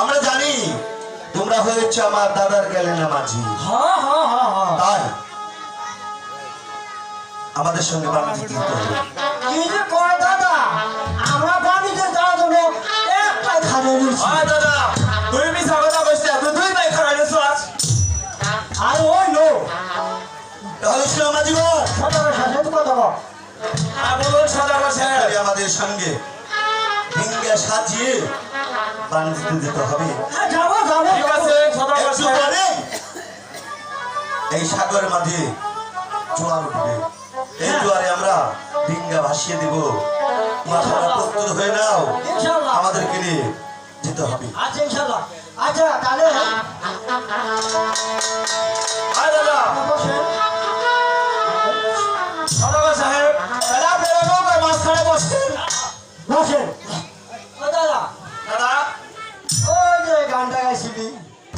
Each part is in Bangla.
আমরা জানি তোমরা হয়েছে আমার দাদার গেলেনা মাঝি। তাই আমাদের সঙ্গে বাণিজ্য করতে হবে। কি যে কয় দাদা, আমরা বাণিজ্য যাওয়ার জন্য একটা খানে নিচ্ছি। দাদা তুই মিছা কথা বলছিস, তুই দুই ভাই খারাপ আছিস। আর ওই নো তাহলে শোনো মাঝি ভাই, সদাগর সাথে কথা বল। বলুন সদাগর সাহেব, আমাদের সঙ্গে ভিঙ্গা সাজিয়ে বাণিজ্য যেতে হবে। হ্যাঁ যাবো যাবো। ঠিক আছে সদাগর একটু সাহেব। পরে এই সাগরের মাঝে জোয়ার উঠবে। এই জোয়ারে আমরা ডিঙ্গা ভাসিয়ে দেব। মাথাটা প্রস্তুত হয়ে নাও, ইনশাআল্লাহ আমাদেরকে নিয়ে যেতে হবে। আচ্ছা ইনশাআল্লাহ। আচ্ছা তাহলে আয় দাদা বসেন। সদাগর সাহেব, তাহলে আপনারা নৌকার মাঝখানে বসছেন। বসেন। ও দাদা, দাদা ওই যে গানটা গাইছিলি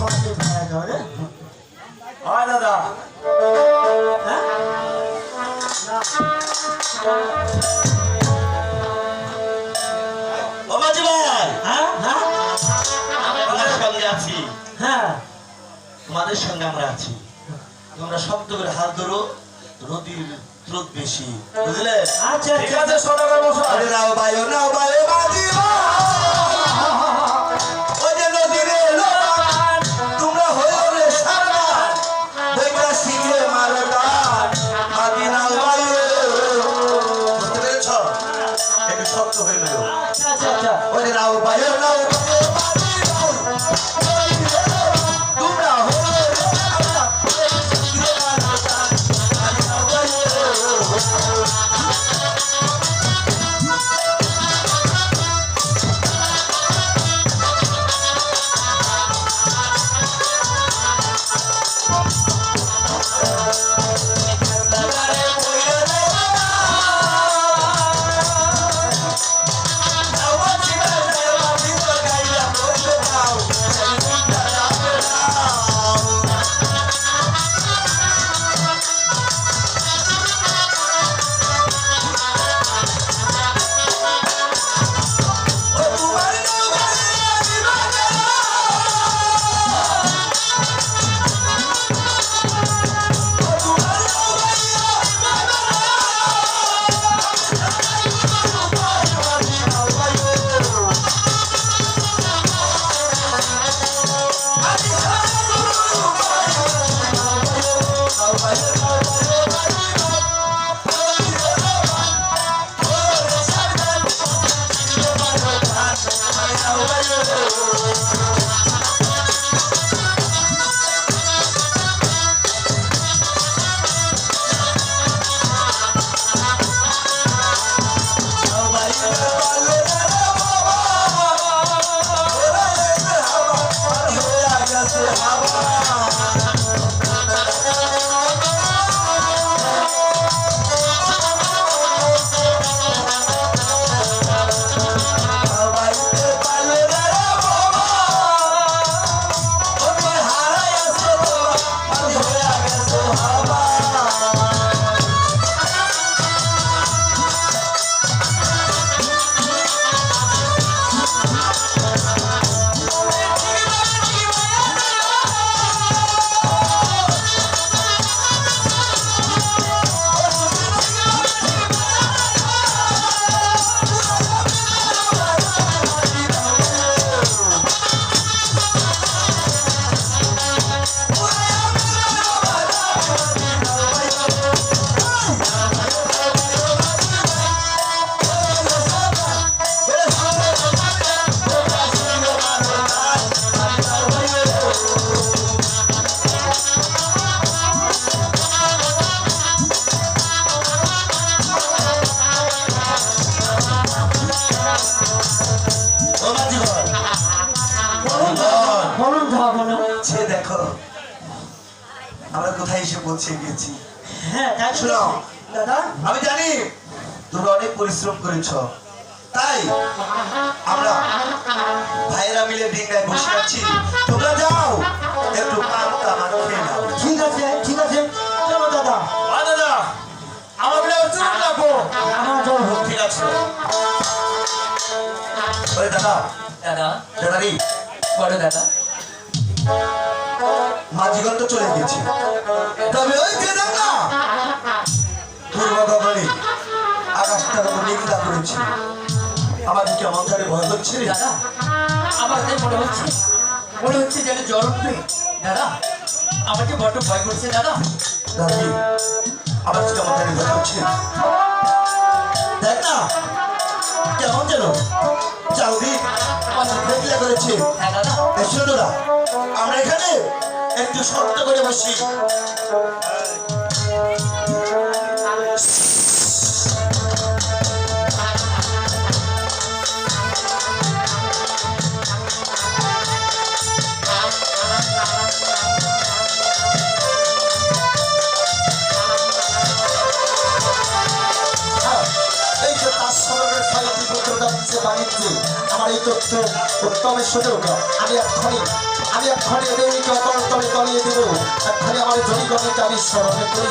বসে ভাড়া ধরে। আয় দাদা, হ্যাঁ ও মাঝি ভাই, হ্যাঁ হ্যাঁ তোমাদের সঙ্গে আছি, হ্যাঁ তোমাদের সঙ্গে আমরা আছি। তোমরা শক্ত করে হাত ধরো, নদীর স্রোত বেশি, বুঝলে? আচ্ছা ঠিক আছে সদাগর মশাই। আরে নাও ভাই, ও নাও ভাই, ও মাঝি ভাই। ওই যে নদীর লোকান, তোমরা হইও রে সাবধান, দেখবা শিখে মারে গান, মাঝি নাও ভাই। বুঝতে পেরেছ? একটু শক্ত হয়ে নাও। আচ্ছা আচ্ছা আচ্ছা ওই যে নাও ভাই, ও নাও ভাই, ও মাঝি ভাই। তোমরা হইও রে সাবধান, শিখে মারে গান, মাঝি নাও ভাই। আমরা কোথায় এসে পৌঁছে গেছি। হ্যাঁ তাই তো শোনো। দাদা আমি জানি তোমরা অনেক পরিশ্রম করেছ, তাই আমরা ভাইয়েরা মিলে ডিঙ্গায় বসে আছি। তোমরা যাও একটু পান্তা মাছ খেয়ে নাও। ঠিক আছে চলো দাদা দাদা আমাকে চুপ রাখো। আমার জল হোক ঠিক আছে। ওরে দাদা, দাদা দাদারি বড় দাদা মাঝিগণ তো চলে গেছে, তবে ওই যে দেখ না পূর্ব গগনে আকাশটা কত নিন্দা করেছে। আমাদের কি অমন্ত্রে ভয় হচ্ছে রে? দাদা আমাদের মনে হচ্ছে যেন জ্বর উঠবে। দাদা আমাকে বড্ড ভয় করছে দাদা। দাদি আমার কি অমন্ত্রে ভয় হচ্ছে? দেখ না কেমন যেন চাউদিক দেখলে করেছে। হ্যাঁ দাদা এসো তোরা আমরা এখানে একটু শক্ত করে বসি। এই যে তার সরকারের সাহিত্য পত্র যাচ্ছে বাণিজ্যে আমার এই তথ্য উত্তমের সুযোগ আমি এক্ষণে এদেরকে অতল তলে তলিয়ে দেব। এক্ষণে আমার জনগণকে আমি স্মরণে করি।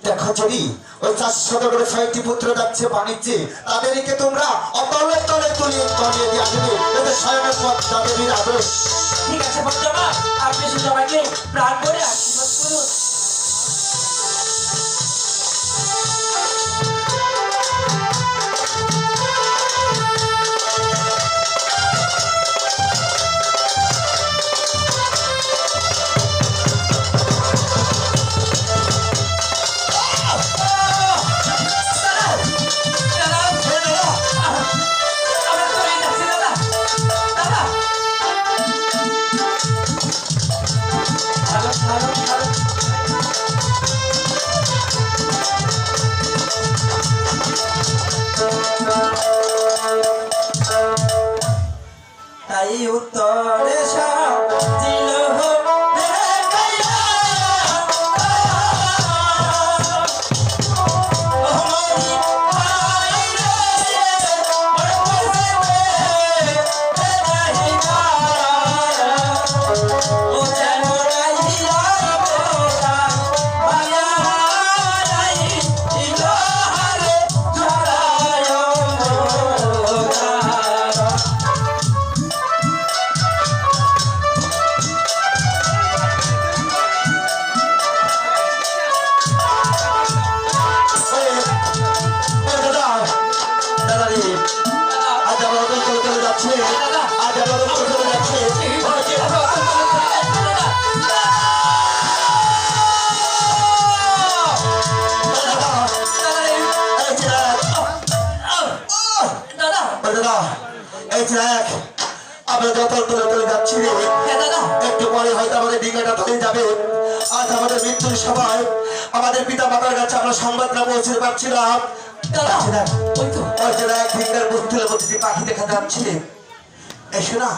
দেখো যদি ওই 400 করে 6টি পুত্র যাচ্ছে বাণিজ্যে, তাদেরকে তোমরা অতলে তলে তুলিয়ে তলিয়ে দিয়ে আসবে। এদের স্বয়ং পদ্মা দেবীর আদেশ। ঠিক আছে পদ্মা, আপনি শুধু আমাকে প্রাণ করে আশীর্বাদ করুন। তাই উত্তরে সাজিল ও দাদা এই যে দেখ আমরা যত তলে যাচ্ছি রে হ্যাঁ দাদা একটু পরে হয়তো আমাদের ডিঙ্গাটা তলে যাবে। আজ আমাদের মৃত্যুর সময় আমাদের পিতা মাতার কাছে আমরা সংবাদটা পৌঁছতে পারছিলাম। দাদা ওই তো ওই যে দেখ ডিঙ্গার বস্তুলের মধ্যে যে পাখি দেখা যাচ্ছে, এসো না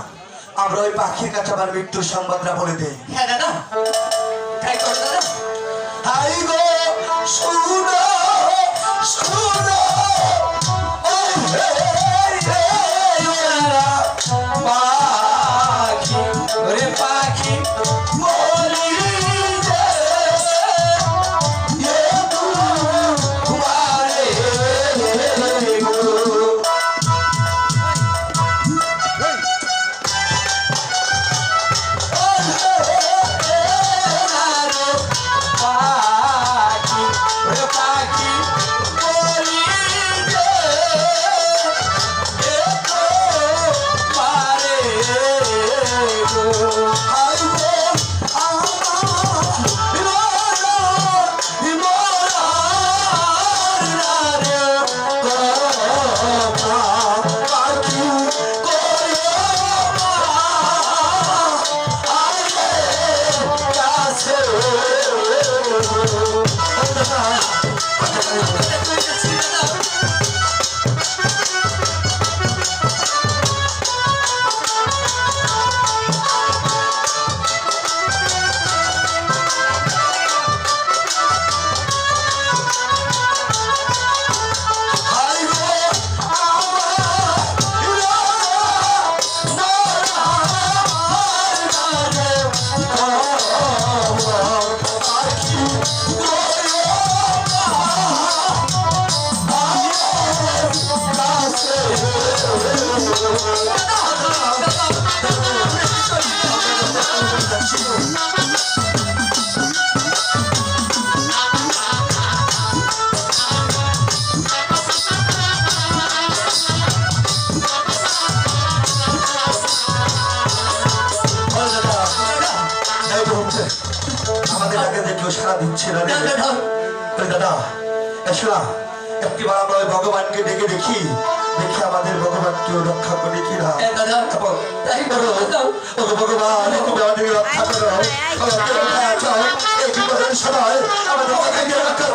আমরা ওই পাখির কাছে আমার মৃত্যুর সংবাদটা বলে দেই। হ্যাঁ দাদা তাই করো দাদা হাই গো শুনো শুনো ওই হে হে ওরা পাখি ওরে পাখি বলি যে এ তোমারে গো পাখি ওরে পাখি বলি যে এ তো পারে গো হাই গো আমাদের আগে দেখলেও সারা দিচ্ছে না রে। ওই দাদা এসো না একটিবার আমরা ওই ভগবানকে ডেকে দেখি, দেখি আমাদের ভগবানকেও রক্ষা করে কিনা। দাদা তাই করো দাদা ও ভগবান তুমি আমাদের রক্ষা করো। ও কে কোথায় আছো? এই বিপদের সময় আমাদের রক্ষা